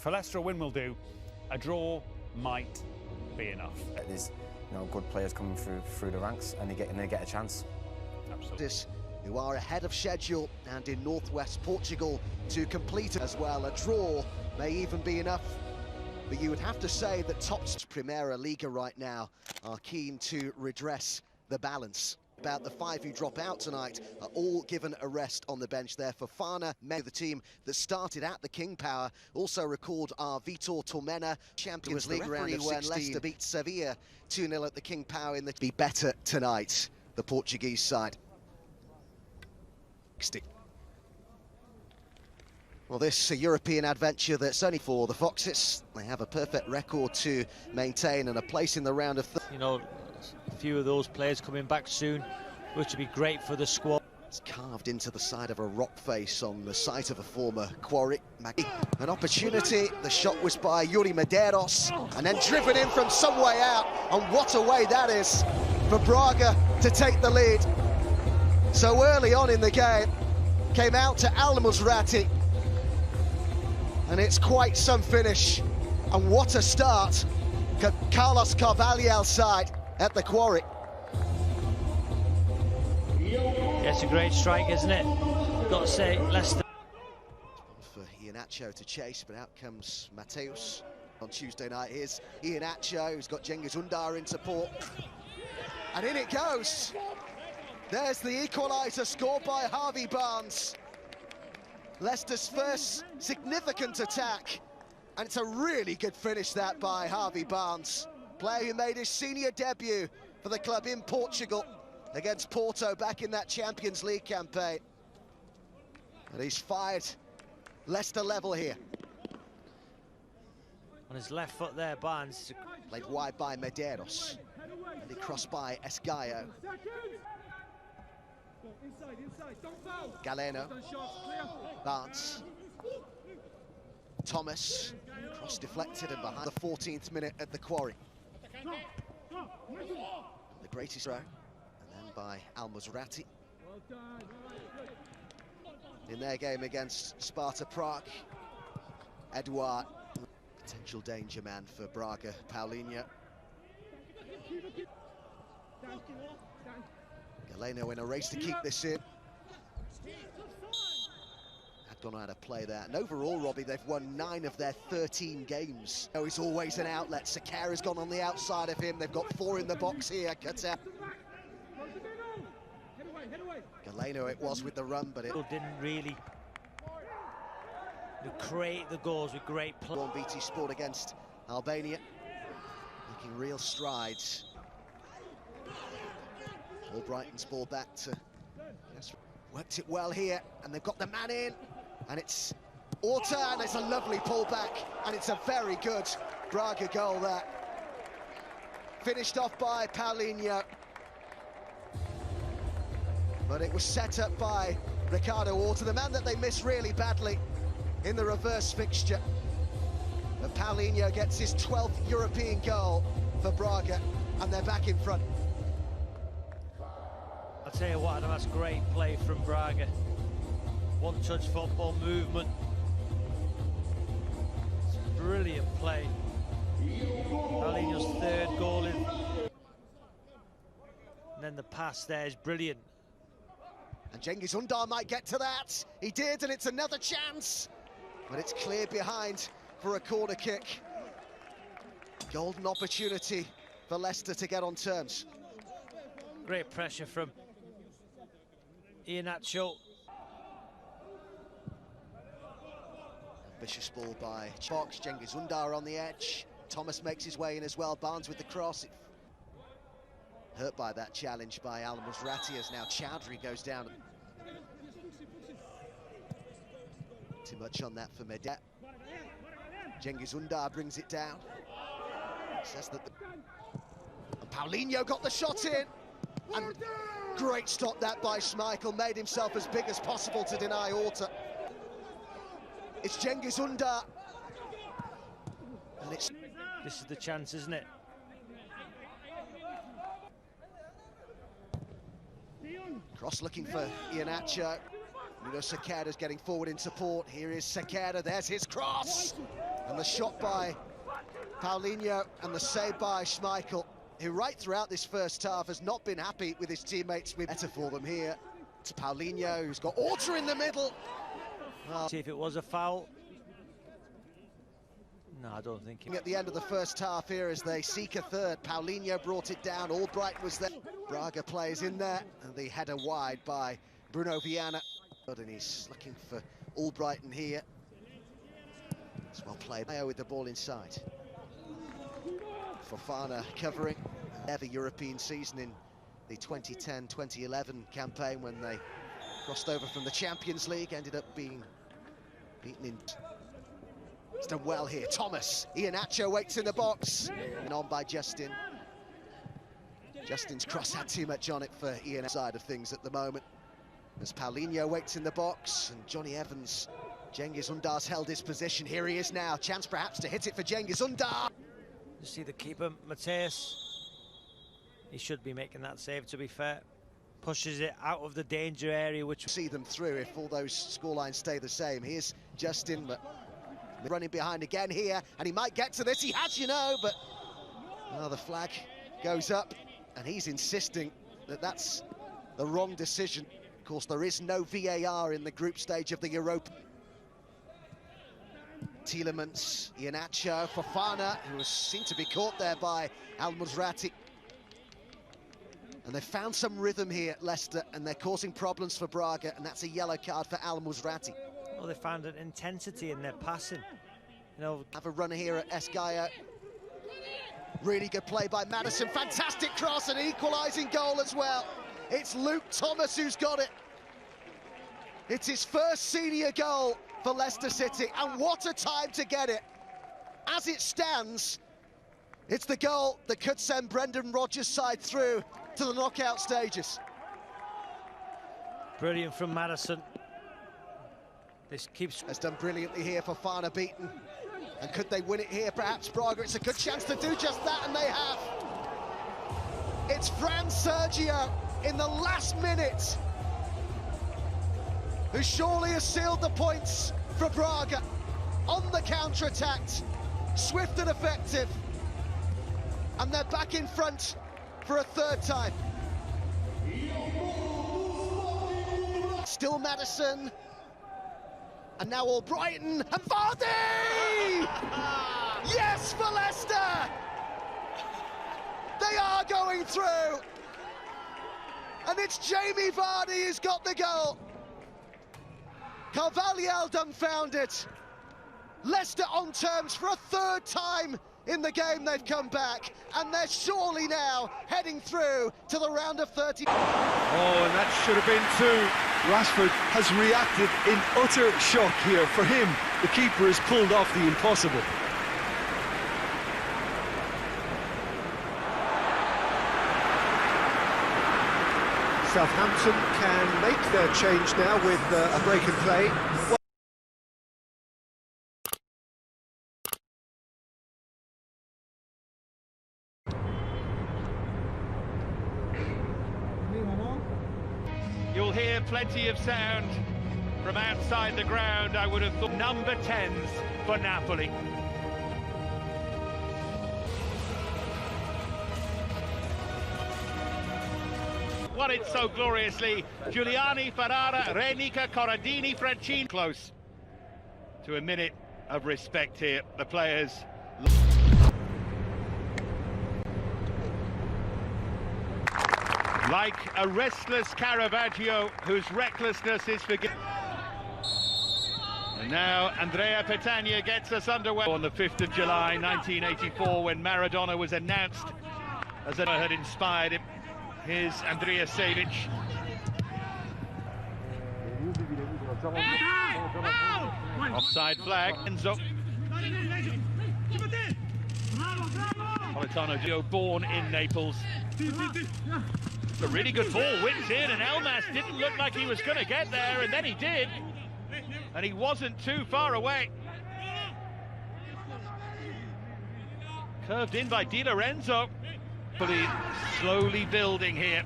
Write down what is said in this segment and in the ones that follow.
For Leicester, a win will do. A draw might be enough. There's good players coming through the ranks, and they get a chance. Absolutely. Who are ahead of schedule and in northwest Portugal to complete as well. A draw may even be enough. But you would have to say that top Primeira Liga right now are keen to redress the balance. About the 5 who drop out tonight are all given a rest on the bench there. Fofana, the team that started at the King Power. Also record our Vitor Tormena Champions League round of 16 when Leicester beat Sevilla 2-0 at the King Power in the be better tonight, the Portuguese side. Well, this a European adventure that's only for the Foxes. They have a perfect record to maintain and a place in the round of... A few of those players coming back soon, which would be great for the squad. It's carved into the side of a rock face on the site of a former quarry. An opportunity, the shot was by Yuri Medeiros, and then driven in from some way out, and what a way that is for Braga to take the lead. So early on in the game, came out to Al-Musrati, and it's quite some finish. And what a start, Carlos Carvalhal's side at the quarry. Yeah, it's a great strike, isn't it? Got to say, Leicester. For Iheanacho to chase, but out comes Mateus. On Tuesday night, here's Iheanacho, who's got Cengiz Ünder in support. And in it goes. There's the equaliser scored by Harvey Barnes. Leicester's first significant attack. And it's a really good finish, that, by Harvey Barnes. Player who made his senior debut for the club in Portugal against Porto back in that Champions League campaign. And he's fired Leicester level here. On his left foot there, Barnes. Played wide by Medeiros. And he crossed by Esgaio. Galeno. Barnes. Thomas. Cross deflected and behind the 14th minute at the quarry. The greatest row. And then by Al-Musrati. In their game against Sparta Prague, Eduard, potential danger man for Braga, Paulinho. Galeno in a race to keep this in. Don't know how to play that. And overall, Robbie, they've won 9 of their 13 games. Oh, he's always an outlet. Sakara's gone on the outside of him. They've got 4 in the box here. Cuts out. Galeno it was with the run, but it didn't really create the goals with great play. One BT Sport against Albania, making real strides. Albrighton's ball back to... Yes, worked it well here, and they've got the man in, and it's Orta, and it's a lovely pullback, and it's a very good Braga goal there. Finished off by Paulinho. But it was set up by Ricardo Orta, the man that they missed really badly in the reverse fixture. But Paulinho gets his 12th European goal for Braga, and they're back in front. I'll tell you what, Adam, that's great play from Braga. One-touch football movement. It's brilliant play. Paulinho's 3rd goal in. And then the pass there is brilliant. And Cengiz Ünder might get to that. He did, and it's another chance. But it's clear behind for a corner kick. Golden opportunity for Leicester to get on terms. Great pressure from Iheanacho. Ambitious ball by Box. Cengiz Ünder on the edge. Thomas makes his way in as well. Barnes with the cross. Hurt by that challenge by Al-Musrati as now Chowdhury goes down. Too much on that for Medeiros. Cengiz Ünder brings it down. Says that and Paulinho got the shot in. And great stop that by Schmeichel. Made himself as big as possible to deny Orta. It's Cengiz Ünder. And it's... This is the chance, isn't it? Cross looking for Iheanacho. Nuno Sakara's getting forward in support. Here is Sakara, there's his cross. And the shot by Paulinho and the save by Schmeichel, who right throughout this first half has not been happy with his teammates. Better for them here. To Paulinho, who's got Orta in the middle. See if it was a foul. No, I don't think it. At the end of the first half here as they seek a third. Paulinho brought it down, Albright was there. Braga plays in there, and the header wide by Bruno Viana. And he's looking for Albrighton here. It's well played with the ball inside. Fofana covering. Ever European season in the 2010-2011 campaign when they crossed over from the Champions League, ended up being beaten in. It's done well here. Thomas, Iheanacho waits in the box. And on by Justin. Justin's cross had too much on it for Ian side of things at the moment. As Paulinho waits in the box and Johnny Evans. Cengiz Undar's held his position. Here he is now. Chance perhaps to hit it for Cengiz Undar. You see the keeper, Mateus. He should be making that save, to be fair. Pushes it out of the danger area, which... See them through if all those scorelines stay the same. Here's Justin, but running behind again here, and he might get to this. He has, you know, but... Oh, the flag goes up, and he's insisting that that's the wrong decision. Of course, there is no VAR in the group stage of the Europa. Tielemans, Iheanacho, Fofana, who was seen to be caught there by Al-Musrati. And they've found some rhythm here, Leicester, and they're causing problems for Braga, and that's a yellow card for Al-Musrati. Well, they found an intensity in their passing. You know, have a run here at Esgaio. Really good play by Maddison, fantastic cross, and an equalising goal as well. It's Luke Thomas who's got it. It's his first senior goal for Leicester City, and what a time to get it. As it stands, it's the goal that could send Brendan Rodgers' side through to the knockout stages. Brilliant from Maddison. This keeps... Has done brilliantly here for Fofana, beaten. And could they win it here, perhaps Braga? It's a good chance to do just that, and they have. It's Fran Sergio in the last minute, who surely has sealed the points for Braga. On the counter-attack, swift and effective. And they're back in front for a third time. Still Maddison. And now Albrighton and Vardy! Yes, for Leicester! They are going through! And it's Jamie Vardy who's got the goal. Carvalhal dumbfounded. Leicester on terms for a third time in the game. They've come back, and they're surely now heading through to the round of 30. Oh, and that should have been two. Rashford has reacted in utter shock here. For him, the keeper has pulled off the impossible. Southampton can make their change now with a break in play. You'll hear plenty of sound from outside the ground. I would have thought number 10s for Napoli. Won it so gloriously. Giuliani, Ferrara, Renica, Corradini, Francini. Close to a minute of respect here. The players... Like a restless Caravaggio, whose recklessness is forgiven. And now Andrea Petagna gets us underway. On the 5th of July, 1984, when Maradona was announced as a had inspired him. Here's Andrija Šević. Offside flag. Enzo. Politano, born in Naples. It's a really good ball, whipped in, and Elmas didn't look like he was going to get there, and then he did. And he wasn't too far away. Curved in by Di Lorenzo. Slowly building here.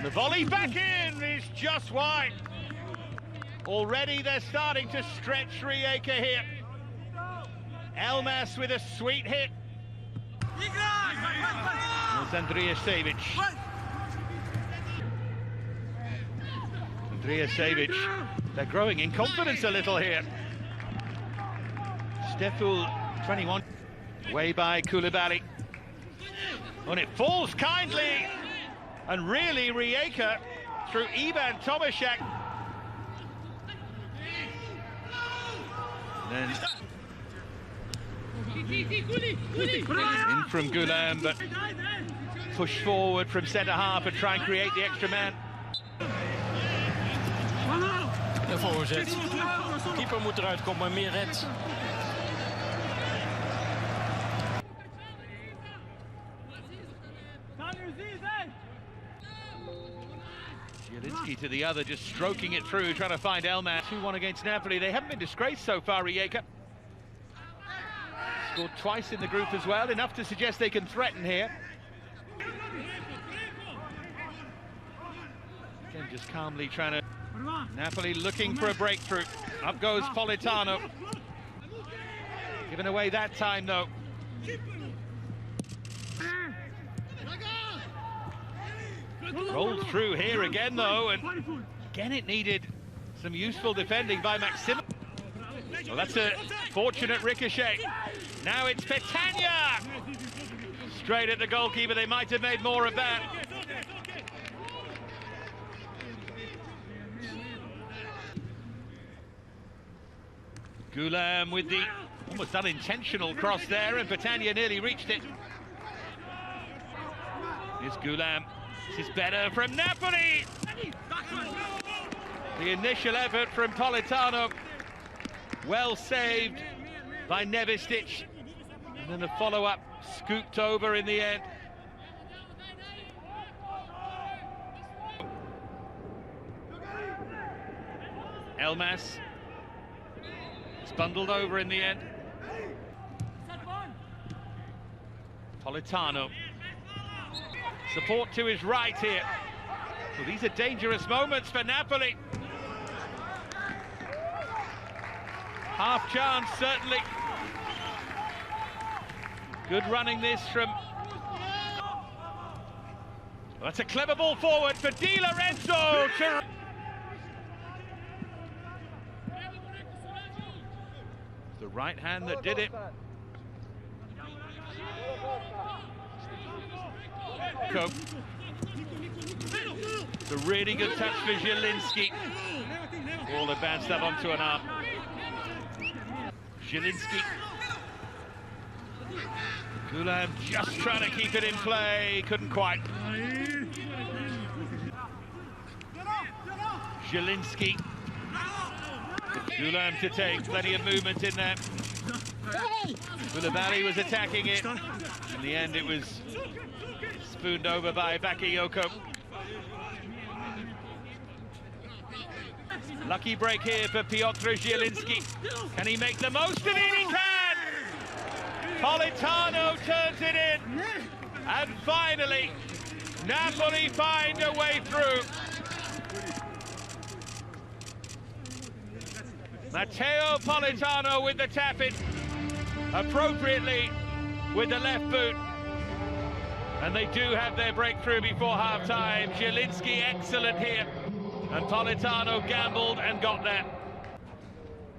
The volley back in is just wide. Already they're starting to stretch Rijeka here. Elmas with a sweet hit. It's Andrijasevic. Andrijasevic. They're growing in confidence a little here. Steful, 21. Away by Koulibaly. And it falls kindly. And really, Rijeka through Ivan Tomaszak. Then in from Gulam, but push forward from centre half and try and create the extra man. De voorzet. Keeper moet eruit komen, meer red. Zielinski to the other, just stroking it through, trying to find Elmas. 2-1 against Napoli. They haven't been disgraced so far, Rijeka. Scored twice in the group as well, enough to suggest they can threaten here. Again, just calmly trying to... Napoli looking for a breakthrough. Up goes Politano. Given away that time, though. Rolled through here again, though, and again it needed some useful defending by Maxim. Well, that's a fortunate ricochet. Now it's Petagna! Straight at the goalkeeper, they might have made more of that. Gulam with the almost unintentional cross there, and Petagna nearly reached it. Here's Gulam. This is better from Napoli. The initial effort from Politano, well saved by Nevistic, and then the follow-up scooped over in the end. Elmas. It's bundled over in the end. Politano. Support to his right here. Well, these are dangerous moments for Napoli. Half chance, certainly. Good running this from... Well, that's a clever ball forward for Di Lorenzo. The right hand that did it. It's a really good touch for Zielinski. All advanced up onto an arm. Zielinski. Gulam just trying to keep it in play, couldn't quite. Zielinski. Gulam to take, plenty of movement in there. Koulibaly was attacking it. In the end, it was spooned over by Bakayoko. Lucky break here for Piotr Zielinski. Can he make the most of it? He can! Politano turns it in. And finally, Napoli find a way through. Matteo Politano with the tap-in, appropriately with the left boot. And they do have their breakthrough before half-time. Zielinski excellent here. And Politano gambled and got that.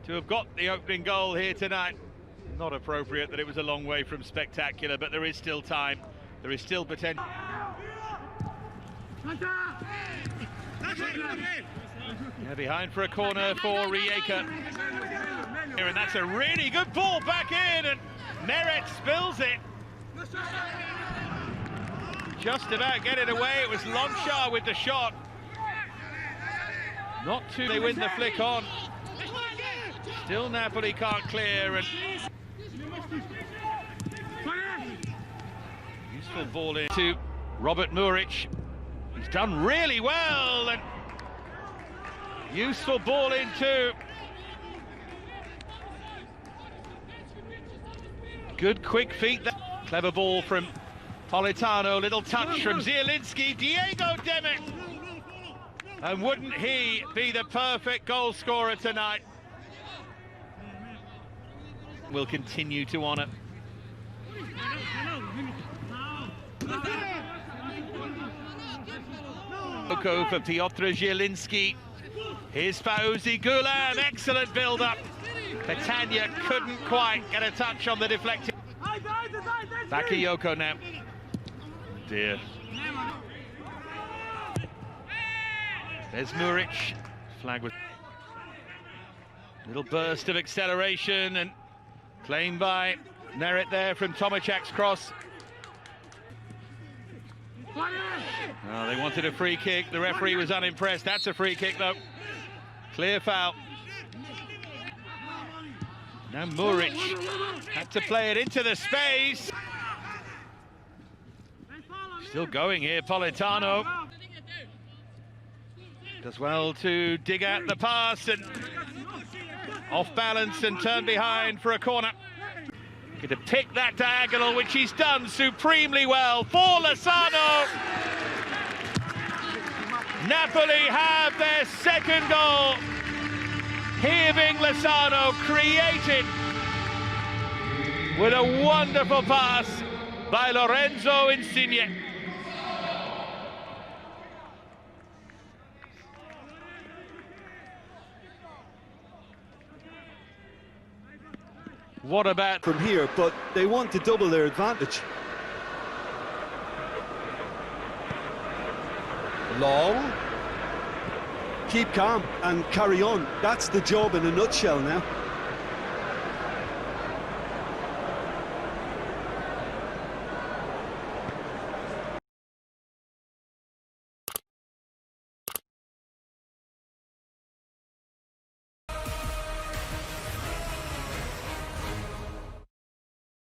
To have got the opening goal here tonight. Not appropriate that it was a long way from spectacular, but there is still time. There is still potential. Yeah, behind for a corner for Rijeka. And that's a really good ball back in, and Meret spills it. Just about get it away. It was Longshar with the shot. Not too. They win the flick on. Still Napoli can't clear, and useful ball in to Robert Muric. He's done really well, and useful ball in too. Good quick feet. Clever ball from Politano. Little touch from Zielinski. Diego Demet. And wouldn't he be the perfect goal scorer tonight? will continue to honour. For Piotr Zielinski. Here's Fauzi Gulam, excellent build-up. Petagna couldn't quite get a touch on the deflected. Bakayoko now. Dear. There's Muric. Flag with little burst of acceleration and claimed by Merritt there from Tomacek's cross. Oh, they wanted a free kick. The referee was unimpressed. That's a free kick, though. Clear foul. Now Muric had to play it into the space. Still going here, Politano. Does well to dig out the pass and off balance and turn behind for a corner. Going to pick that diagonal, which he's done supremely well for Lozano. Napoli have their second goal. Hirving Lozano created with a wonderful pass by Lorenzo Insigne. What about from here, but they want to double their advantage. Long. Keep calm and carry on. That's the job in a nutshell now.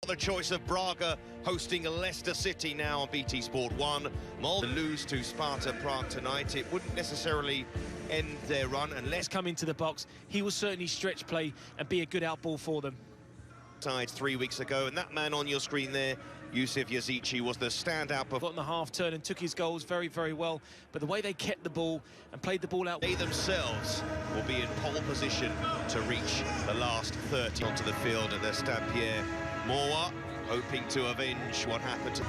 The choice of Braga hosting Leicester City now on BT Sport 1. Molde lose to Sparta Prague tonight. It wouldn't necessarily end their run unless come into the box. He will certainly stretch play and be a good outball for them. 3 weeks ago, and that man on your screen there, Yusuf Yazici, was the standout. Got in the half turn and took his goals very, very well. But the way they kept the ball and played the ball out, they themselves will be in pole position to reach the last 30 onto the field at the Stade Pierre Mauroy, hoping to avenge what happened to...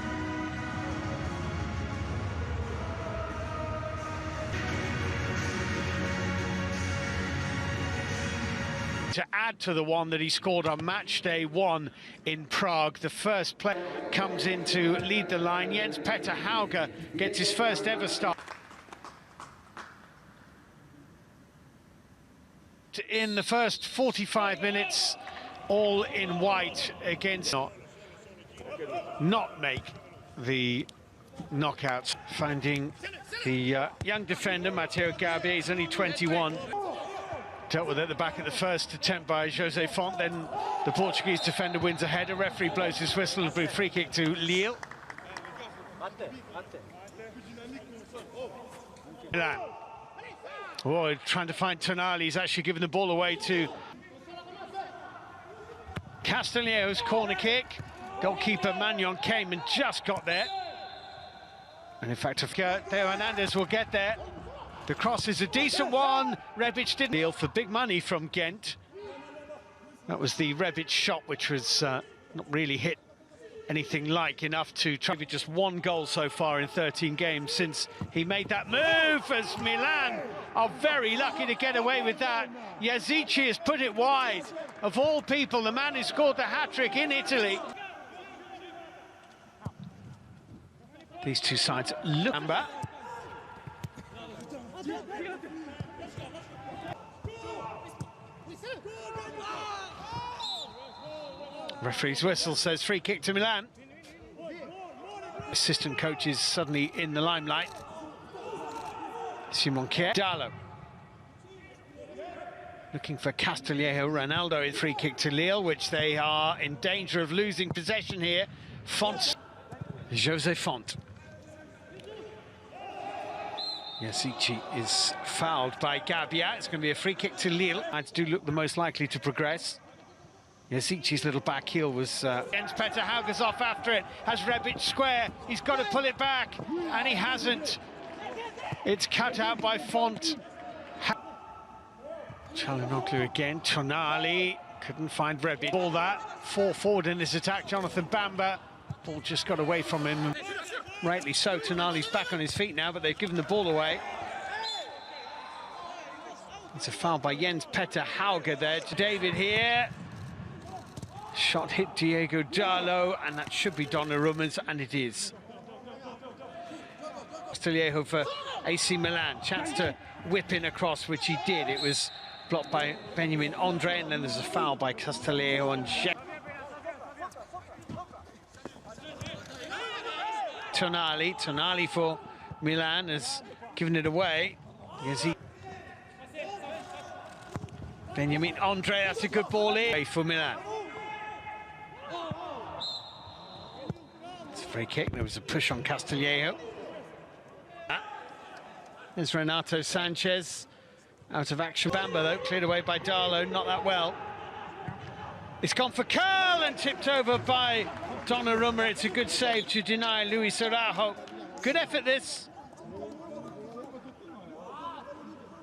To add to the one that he scored on match day 1 in Prague. The first player comes in to lead the line. Jens Petter Hauge gets his first ever start. In the first 45 minutes, all in white against not make the knockouts. Finding the young defender, Matteo Gabbia, he's only 21. Dealt with at the back of the first attempt by Jose Font, then the Portuguese defender wins a header. Referee blows his whistle, it'll be a free kick to Lille. Milan. Oh, trying to find Tonali, he's actually given the ball away to Castellano's corner kick. Goalkeeper Magnon came and just got there. And in fact, Theo Hernandez will get there. The cross is a decent one. Rebic didn't deal for big money from Ghent. That was the Rebic shot, which was not really hit anything like enough to try. Just 1 goal so far in 13 games since he made that move, as Milan are very lucky to get away with that. Yazici has put it wide. Of all people, the man who scored the hat-trick in Italy. These two sides look... Referee's whistle says free kick to Milan. Assistant coach is suddenly in the limelight. Simon Kjær. Dallo. Looking for Castellano. Ronaldo is free kick to Lille, which they are in danger of losing possession here. Font. Jose Font. Yazici is fouled by Gabbia. It's going to be a free kick to Lille. Sides do look the most likely to progress. Yazici's little back heel was... Jens Petter Hauge's off after it. Has Rebic square. He's got to pull it back, and he hasn't. It's cut out by Font. Çalhanoğlu again. Tonali Couldn't find Rebic. Ball that. 4 forward in this attack. Jonathan Bamba. Ball just got away from him. Rightly so. Tonali's back on his feet now, but they've given the ball away. It's a foul by Jens Petter Hauge there. To David here. Shot hit Diego Darlo, and that should be Donnarumma's, and it is. Castillejo for AC Milan. Chance to whip in across, which he did. It was blocked by Benjamin Andre, and then there's a foul by Castillejo on Tonali for Milan has given it away. Benjamin Andre, that's a good ball in for Milan. It's a free kick. There was a push on Castillejo. There's Renato Sanchez out of action. Bamba though, cleared away by Darlo, not that well. It's gone for curl and tipped over by Donnarumma. It's a good save to deny Luis Araujo. Good effort this.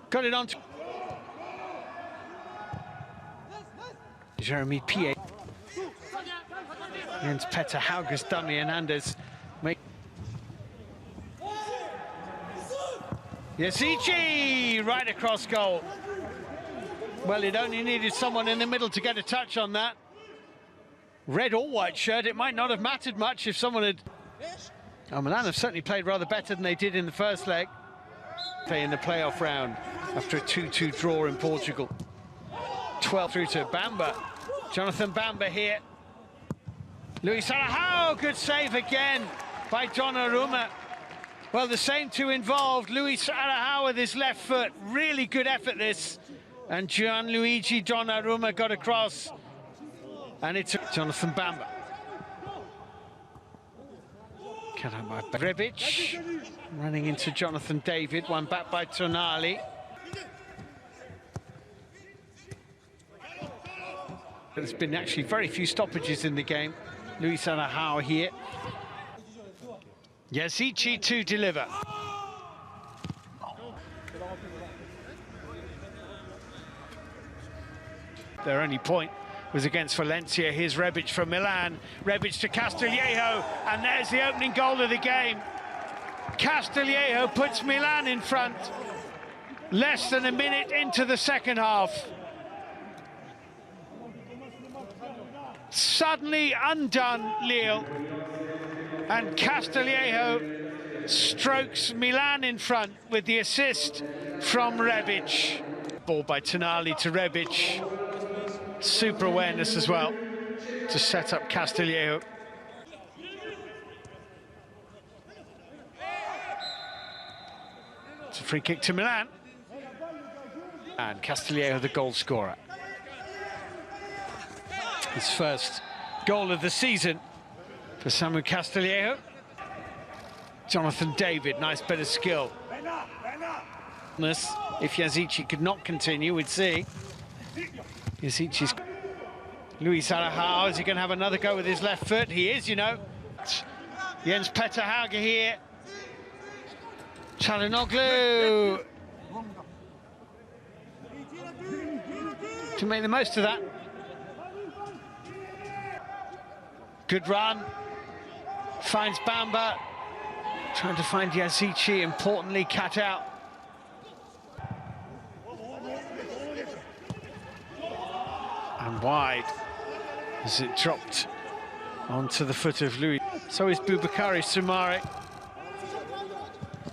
Got it on to Jeremy Piet. Jens Petter Hauge's dummy, and Anders make Yasici right across goal. Well, it only needed someone in the middle to get a touch on that. Red or white shirt, it might not have mattered much if someone had... Oh, Milan have certainly played rather better than they did in the first leg. In the playoff round after a 2-2 draw in Portugal. 12 through to Bamba. Jonathan Bamba here. Luis Araujo, good save again by Donnarumma. Well, the same two involved. Luis Araujo with his left foot. Really good effort this. And Gianluigi Donnarumma got across. And it's Jonathan Bamba. Cut out by Rebic. Running into Jonathan David. One back by Tonali. There's been actually very few stoppages in the game. Luis Araujo here. Yasici to deliver. Their only point was against Valencia. Here's Rebic from Milan. Rebic to Castillejo, and there's the opening goal of the game. Castillejo puts Milan in front. Less than a minute into the second half. Suddenly undone, Lille. And Castillejo strokes Milan in front with the assist from Rebic. Ball by Tonali to Rebic. Super awareness as well to set up Castillejo. It's a free kick to Milan. And Castillejo, the goal scorer. His first goal of the season for Samu Castillejo. Jonathan David, nice bit of skill. If Yasici could not continue, we'd see. Yasici's... Luis Araujo, is he going to have another go with his left foot? He is, you know. Jens Petter Hauge here. Çalhanoğlu to make the most of that. Good run. Finds Bamba. Trying to find Yasici, importantly cut out. And wide as it dropped onto the foot of Louis. So is Boubakary Soumare.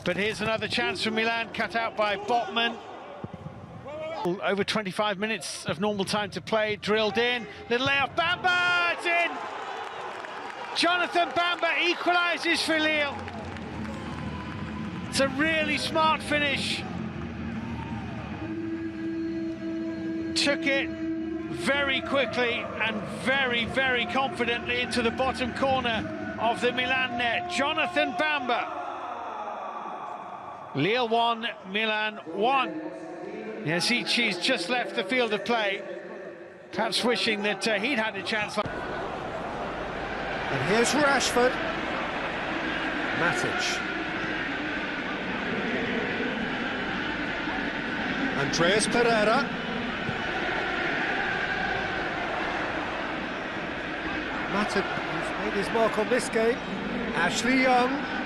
But here's another chance from Milan, cut out by Botman. Over 25 minutes of normal time to play, drilled in. Little layoff, Bamba, it's in! Jonathan Bamba equalises for Lille. It's a really smart finish. Took it very quickly and very, very confidently into the bottom corner of the Milan net. Jonathan Bamba. Lille 1, Milan 1. Yasici's just left the field of play, perhaps wishing that he'd had a chance. And here's Rashford. Matic. Andreas Pereira. Matter, he's made his mark on this game. Ashley Young.